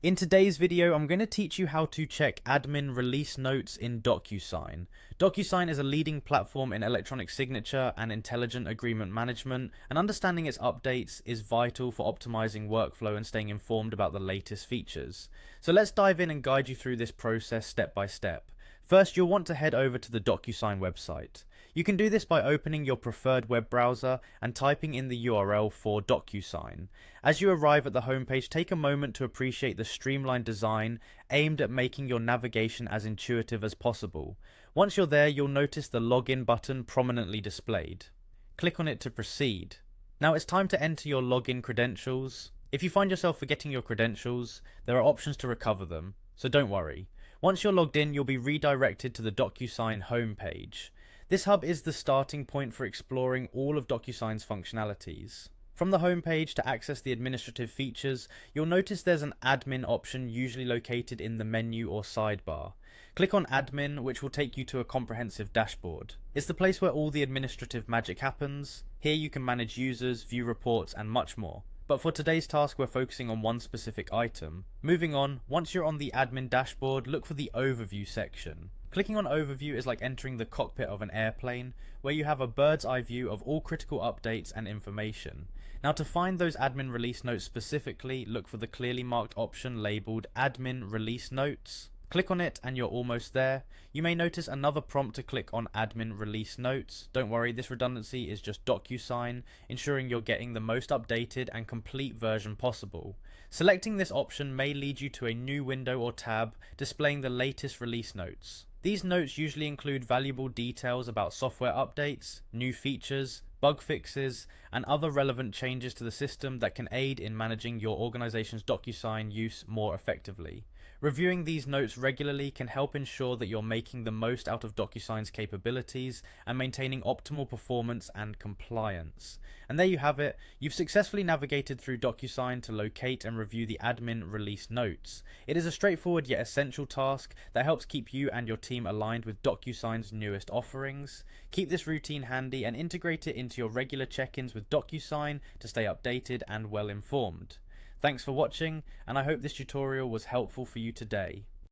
In today's video, I'm going to teach you how to check admin release notes in Docusign. Docusign is a leading platform in electronic signature and intelligent agreement management, and understanding its updates is vital for optimizing workflow and staying informed about the latest features. So let's dive in and guide you through this process step by step. First, you'll want to head over to the Docusign website. You can do this by opening your preferred web browser and typing in the URL for Docusign. As you arrive at the homepage, take a moment to appreciate the streamlined design aimed at making your navigation as intuitive as possible. Once you're there, you'll notice the login button prominently displayed. Click on it to proceed. Now it's time to enter your login credentials. If you find yourself forgetting your credentials, there are options to recover them, so don't worry. Once you're logged in, you'll be redirected to the Docusign homepage. This hub is the starting point for exploring all of Docusign's functionalities. From the homepage, to access the administrative features, you'll notice there's an admin option usually located in the menu or sidebar. Click on admin, which will take you to a comprehensive dashboard. It's the place where all the administrative magic happens. Here you can manage users, view reports, and much more. But for today's task, we're focusing on one specific item. Moving on, once you're on the admin dashboard, look for the overview section. Clicking on overview is like entering the cockpit of an airplane, where you have a bird's eye view of all critical updates and information. Now, to find those admin release notes specifically, look for the clearly marked option labeled admin release notes. Click on it and you're almost there. You may notice another prompt to click on admin release notes. Don't worry, this redundancy is just Docusign, ensuring you're getting the most updated and complete version possible. Selecting this option may lead you to a new window or tab displaying the latest release notes. These notes usually include valuable details about software updates, new features, bug fixes, and other relevant changes to the system that can aid in managing your organization's Docusign use more effectively. Reviewing these notes regularly can help ensure that you're making the most out of Docusign's capabilities and maintaining optimal performance and compliance. And there you have it, you've successfully navigated through Docusign to locate and review the admin release notes. It is a straightforward yet essential task that helps keep you and your team aligned with Docusign's newest offerings. Keep this routine handy and integrate it into your regular check-ins with Docusign to stay updated and well informed. Thanks for watching, and I hope this tutorial was helpful for you today.